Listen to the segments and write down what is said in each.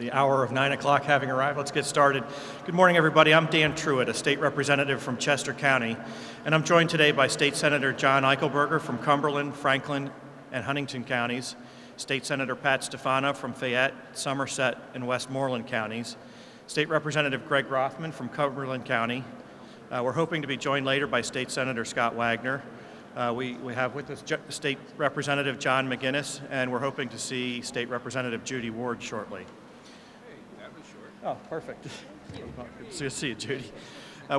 the hour of 9 o'clock having arrived. Let's get started. Good morning, everybody. I'm Dan Truitt, a state representative from Chester County, and I'm joined today by State Senator John Eichelberger from Cumberland, Franklin, and Huntington counties, State Senator Pat Stefano from Fayette, Somerset, and Westmoreland counties, State Representative Greg Rothman from Cumberland County. We're hoping to be joined later by State Senator Scott Wagner. We have with us State Representative John McGinnis, and we're hoping to see State Representative Judy Ward shortly. Hey, that was short. Oh, perfect. Good to see you, Judy.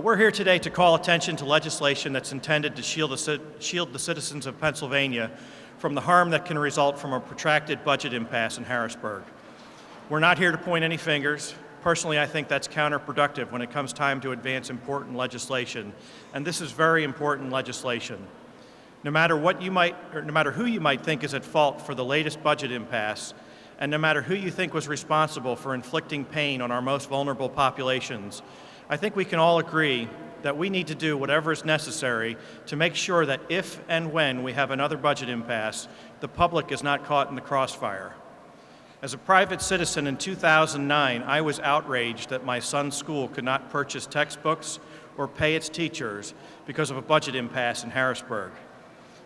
We're here today to call attention to legislation that's intended to shield the citizens of Pennsylvania from the harm that can result from a protracted budget impasse in Harrisburg. We're not here to point any fingers. Personally, I think that's counterproductive when it comes time to advance important legislation, and this is very important legislation. No matter who you might think is at fault for the latest budget impasse, and no matter who you think was responsible for inflicting pain on our most vulnerable populations, I think we can all agree that we need to do whatever is necessary to make sure that if and when we have another budget impasse, the public is not caught in the crossfire. As a private citizen in 2009, I was outraged that my son's school could not purchase textbooks or pay its teachers because of a budget impasse in Harrisburg.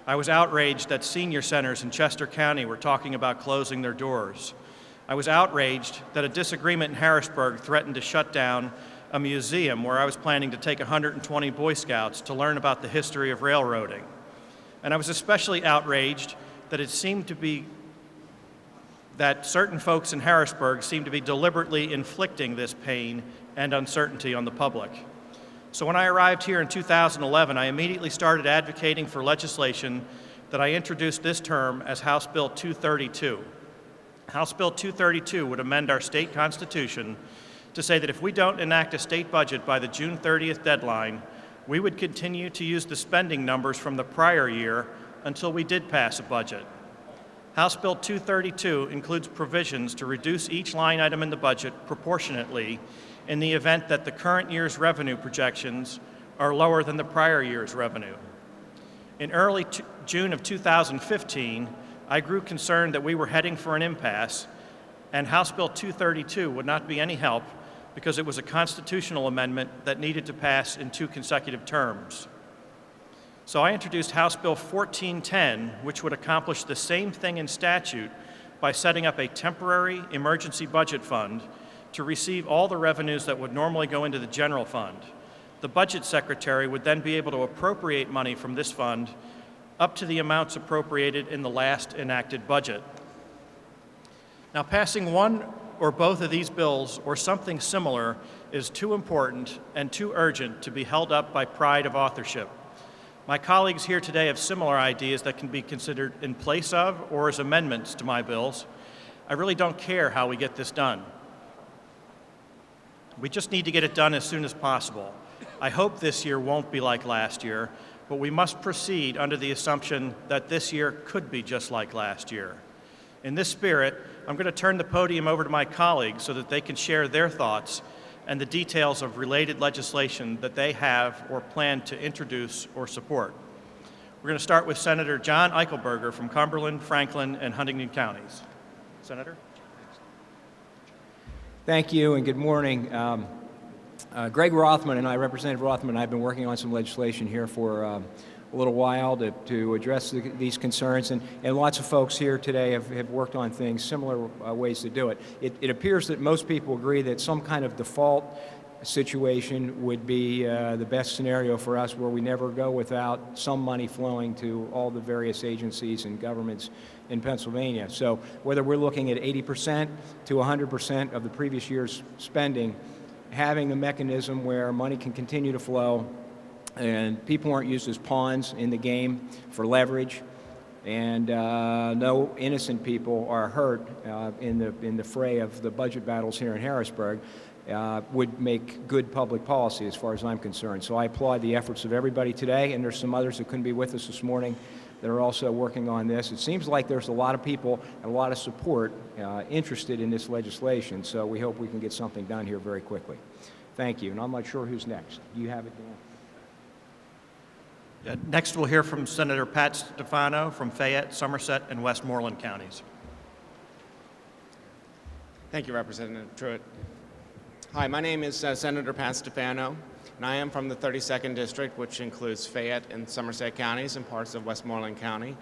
I was outraged that senior centers in Chester County were talking about closing their doors. I was outraged that a disagreement in Harrisburg threatened to shut down a museum where I was planning to take 120 Boy Scouts to learn about the history of railroading. And I was especially outraged that it seemed to be that certain folks in Harrisburg seemed to be deliberately inflicting this pain and uncertainty on the public. So when I arrived here in 2011, I immediately started advocating for legislation that I introduced this term as House Bill 232. House Bill 232 would amend our state constitution to say that if we don't enact a state budget by the June 30th deadline, we would continue to use the spending numbers from the prior year until we did pass a budget. House Bill 232 includes provisions to reduce each line item in the budget proportionately in the event that the current year's revenue projections are lower than the prior year's revenue. In early June of 2015, I grew concerned that we were heading for an impasse, and House Bill 232 would not be any help because it was a constitutional amendment that needed to pass in 2 consecutive terms. So I introduced House Bill 1410, which would accomplish the same thing in statute by setting up a temporary emergency budget fund to receive all the revenues that would normally go into the general fund. The budget secretary would then be able to appropriate money from this fund up to the amounts appropriated in the last enacted budget. Now, passing one or both of these bills or something similar is too important and too urgent to be held up by pride of authorship. My colleagues here today have similar ideas that can be considered in place of or as amendments to my bills. I really don't care how we get this done. We just need to get it done as soon as possible. I hope this year won't be like last year, but we must proceed under the assumption that this year could be just like last year. In this spirit, I'm going to turn the podium over to my colleagues so that they can share their thoughts and the details of related legislation that they have or plan to introduce or support. We're going to start with Senator John Eichelberger from Cumberland, Franklin, and Huntington counties. Senator? Thank you and good morning. Greg Rothman and I, Representative Rothman and I have been working on some legislation here for a little while to address these concerns, and lots of folks here today have worked on things, similar ways to do it. It appears that most people agree that some kind of default situation would be the best scenario for us, where we never go without some money flowing to all the various agencies and governments in Pennsylvania. So whether we're looking at 80% to 100% of the previous year's spending, having a mechanism where money can continue to flow and people aren't used as pawns in the game for leverage, and no innocent people are hurt in the fray of the budget battles here in Harrisburg, would make good public policy as far as I'm concerned. So I applaud the efforts of everybody today, and there's some others that couldn't be with us this morning that are also working on this. It seems like there's a lot of people and a lot of support interested in this legislation, so we hope we can get something done here very quickly. Thank you, and I'm not sure who's next. Do you have it, Dan? Next, we'll hear from Senator Pat Stefano from Fayette, Somerset, and Westmoreland counties. Thank you, Representative Truitt. Hi, my name is Senator Pat Stefano, and I am from the 32nd District, which includes Fayette and Somerset counties and parts of Westmoreland County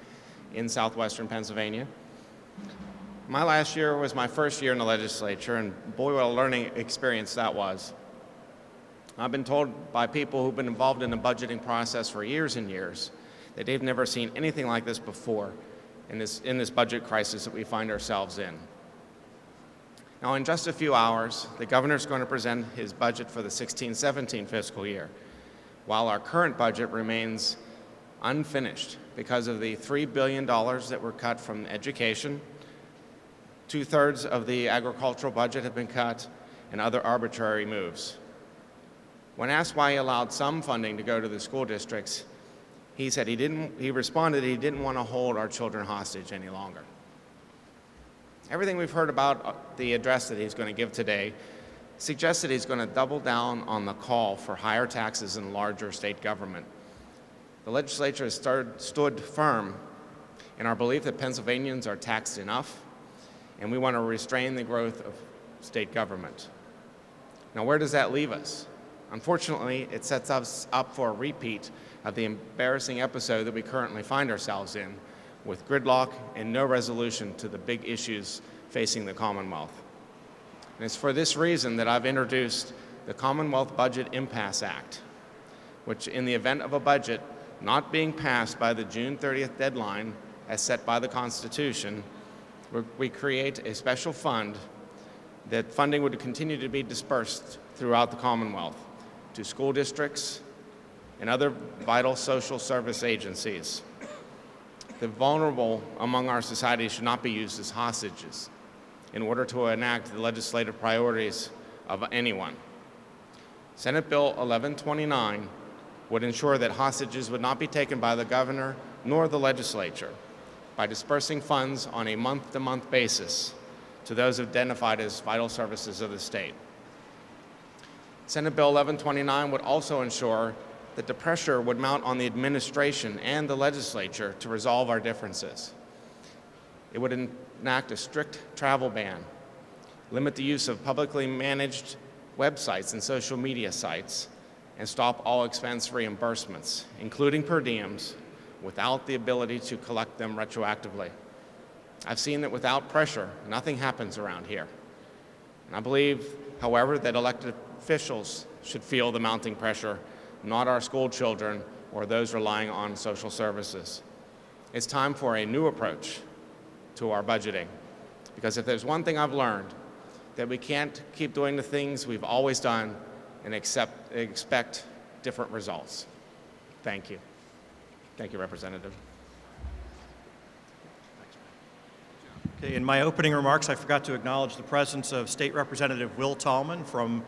in southwestern Pennsylvania. My last year was my first year in the legislature, and boy, what a learning experience that was. I've been told by people who've been involved in the budgeting process for years and years that they've never seen anything like this before in this budget crisis that we find ourselves in. Now, in just a few hours, the governor's going to present his budget for the 16-17 fiscal year, while our current budget remains unfinished because of the $3 billion that were cut from education. 2/3 of the agricultural budget have been cut, and other arbitrary moves. When asked why he allowed some funding to go to the school districts, he responded he didn't want to hold our children hostage any longer. Everything we've heard about the address that he's going to give today suggests that he's going to double down on the call for higher taxes and larger state government. The legislature has stood firm in our belief that Pennsylvanians are taxed enough, and we want to restrain the growth of state government. Now, where does that leave us? Unfortunately, it sets us up for a repeat of the embarrassing episode that we currently find ourselves in, with gridlock and no resolution to the big issues facing the Commonwealth. And it's for this reason that I've introduced the Commonwealth Budget Impasse Act, which, in the event of a budget not being passed by the June 30th deadline as set by the Constitution, we create a special fund that funding would continue to be dispersed throughout the Commonwealth to school districts and other vital social service agencies. The vulnerable among our society should not be used as hostages in order to enact the legislative priorities of anyone. Senate Bill 1129 would ensure that hostages would not be taken by the governor nor the legislature by dispersing funds on a month-to-month basis to those identified as vital services of the state. Senate Bill 1129 would also ensure that the pressure would mount on the administration and the legislature to resolve our differences. It would enact a strict travel ban, limit the use of publicly managed websites and social media sites, and stop all expense reimbursements, including per diems, without the ability to collect them retroactively. I've seen that without pressure, nothing happens around here. And I believe, however, that elected officials should feel the mounting pressure, not our school children or those relying on social services. It's time for a new approach to our budgeting, because if there's one thing I've learned, that we can't keep doing the things we've always done and expect different results. Thank you. Thank you, Representative. Okay, in my opening remarks, I forgot to acknowledge the presence of State Representative Will Tallman from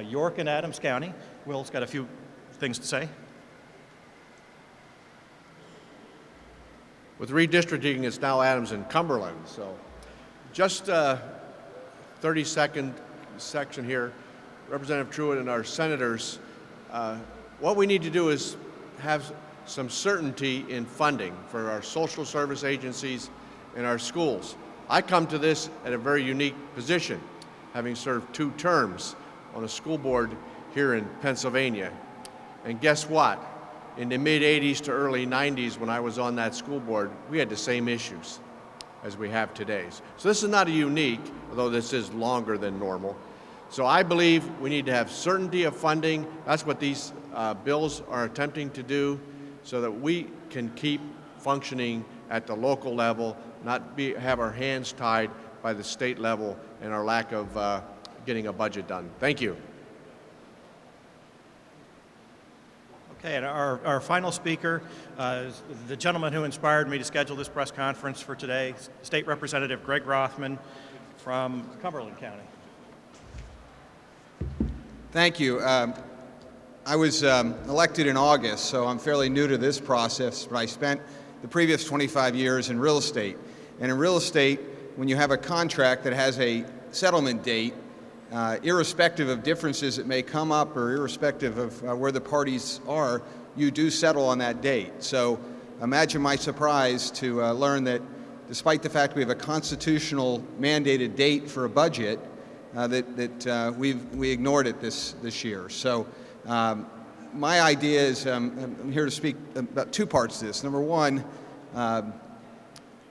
York and Adams County. Will's got a few things to say. With redistricting, it's now Adams and Cumberland. So just 30-second section here. Representative Truitt and our senators, what we need to do is have some certainty in funding for our social service agencies and our schools. I come to this at a very unique position, having served 2 terms on a school board here in Pennsylvania. And guess what? In the mid-'80s to early '90s, when I was on that school board, we had the same issues as we have today. So this is not a unique, although this is longer than normal. So I believe we need to have certainty of funding. That's what these bills are attempting to do, so that we can keep functioning at the local level, not have our hands tied by the state level and our lack of getting a budget done. Thank you. Okay, and our final speaker is the gentleman who inspired me to schedule this press conference for today, State Representative Greg Rothman from Cumberland County. Thank you. I was elected in August, so I'm fairly new to this process, but I spent the previous 25 years in real estate. And in real estate, when you have a contract that has a settlement date, irrespective of differences that may come up or irrespective of where the parties are, you do settle on that date. So imagine my surprise to learn that despite the fact we have a constitutional mandated date for a budget, we ignored it this year. So my idea is, I'm here to speak about two parts to this. Number one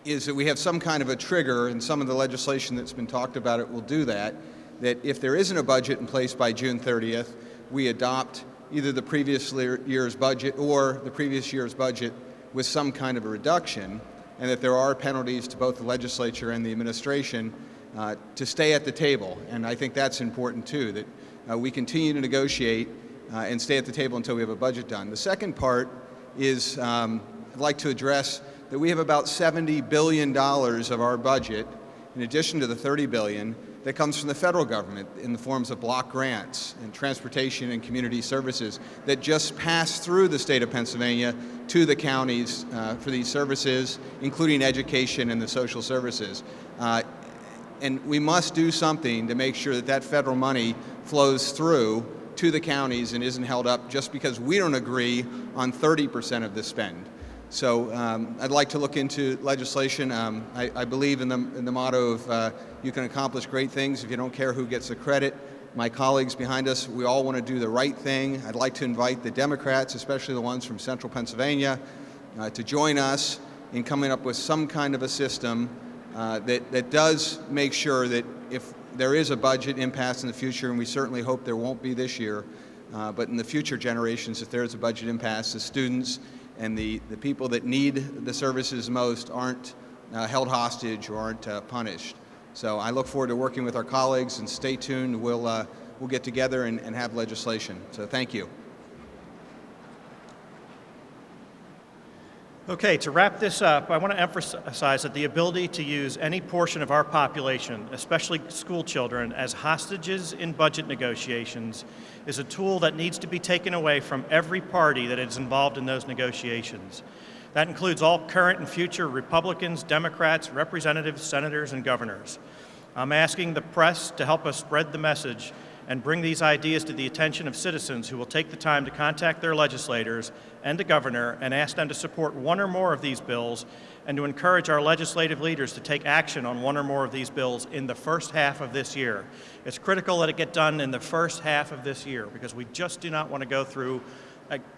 is that we have some kind of a trigger, and some of the legislation that's been talked about it will do that, that if there isn't a budget in place by June 30th, we adopt either the previous year's budget or the previous year's budget with some kind of a reduction, and that there are penalties to both the legislature and the administration to stay at the table. And I think that's important too, that we continue to negotiate and stay at the table until we have a budget done. The second part is I'd like to address that we have about $70 billion of our budget, in addition to the $30 billion, that comes from the federal government in the forms of block grants and transportation and community services that just pass through the state of Pennsylvania to the counties for these services, including education and the social services. And we must do something to make sure that that federal money flows through to the counties and isn't held up just because we don't agree on 30% of the spend. So I'd like to look into legislation. I believe in the motto of you can accomplish great things if you don't care who gets the credit. My colleagues behind us, we all want to do the right thing. I'd like to invite the Democrats, especially the ones from central Pennsylvania, to join us in coming up with some kind of a system that does make sure that if there is a budget impasse in the future, and we certainly hope there won't be this year, but in the future generations, if there is a budget impasse, the students and the people that need the services most aren't held hostage or aren't punished. So I look forward to working with our colleagues, and stay tuned. We'll get together and have legislation. So thank you. Okay, to wrap this up, I want to emphasize that the ability to use any portion of our population, especially school children, as hostages in budget negotiations is a tool that needs to be taken away from every party that is involved in those negotiations. That includes all current and future Republicans, Democrats, representatives, senators, and governors. I'm asking the press to help us spread the message and bring these ideas to the attention of citizens who will take the time to contact their legislators and the governor and ask them to support one or more of these bills, and to encourage our legislative leaders to take action on one or more of these bills in the first half of this year. It's critical that it get done in the first half of this year, because we just do not want to go through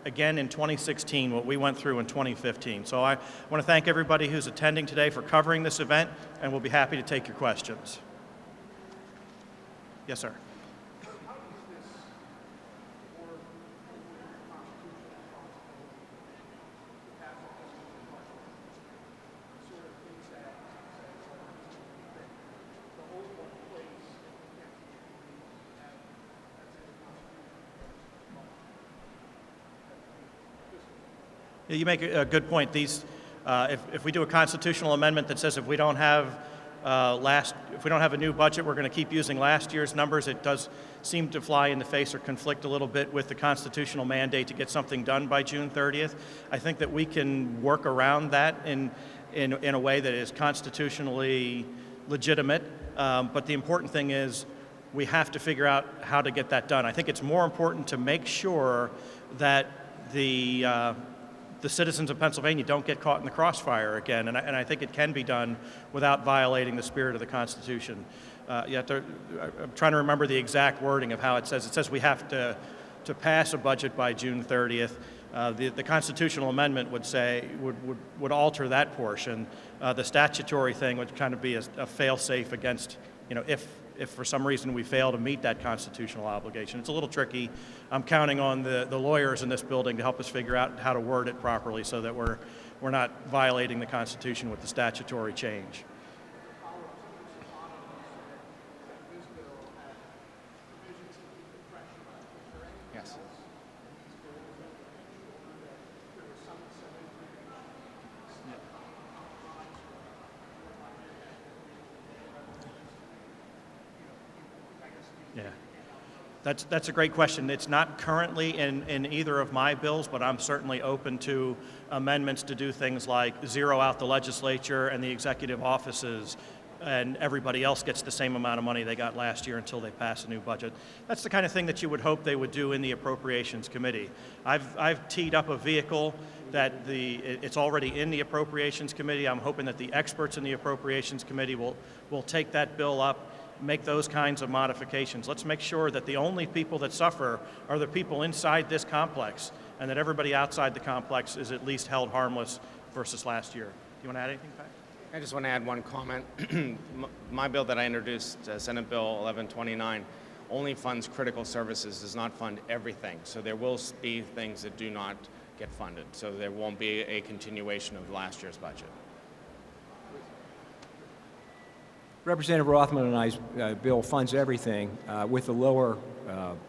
again in 2016 what we went through in 2015. So I want to thank everybody who's attending today for covering this event, and we'll be happy to take your questions. Yes, sir. You make a good point. These, if we do a constitutional amendment that says if we don't have a new budget, we're going to keep using last year's numbers, it does seem to fly in the face or conflict a little bit with the constitutional mandate to get something done by June 30th. I think that we can work around that in a way that is constitutionally legitimate. But the important thing is we have to figure out how to get that done. I think it's more important to make sure that the citizens of Pennsylvania don't get caught in the crossfire again, and I think it can be done without violating the spirit of the Constitution. I'm trying to remember the exact wording of how it says. It says we have to pass a budget by June 30th. The constitutional amendment would say would alter that portion. The statutory thing would kind of be a fail-safe against, if for some reason we fail to meet that constitutional obligation. It's a little tricky. I'm counting on the lawyers in this building to help us figure out how to word it properly so that we're not violating the Constitution with the statutory change. Yes. Yeah, that's a great question. It's not currently in either of my bills, but I'm certainly open to amendments to do things like zero out the legislature and the executive offices and everybody else gets the same amount of money they got last year until they pass a new budget. That's the kind of thing that you would hope they would do in the Appropriations Committee. I've teed up a vehicle that it's already in the Appropriations Committee. I'm hoping that the experts in the Appropriations Committee will take that bill up, make those kinds of modifications. Let's make sure that the only people that suffer are the people inside this complex, and that everybody outside the complex is at least held harmless versus last year. Do you want to add anything, Pat? I just want to add one comment. My bill that I introduced, Senate Bill 1129, only funds critical services, does not fund everything. So there will be things that do not get funded. So there won't be a continuation of last year's budget. Representative Rothman and I's bill funds everything with a lower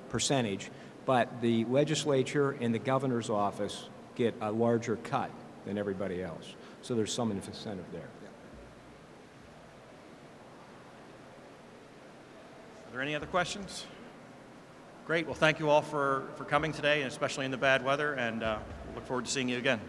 percentage, but the legislature and the governor's office get a larger cut than everybody else. So there's some incentive there. Are there any other questions? Great. Well, thank you all for coming today, and especially in the bad weather, and look forward to seeing you again.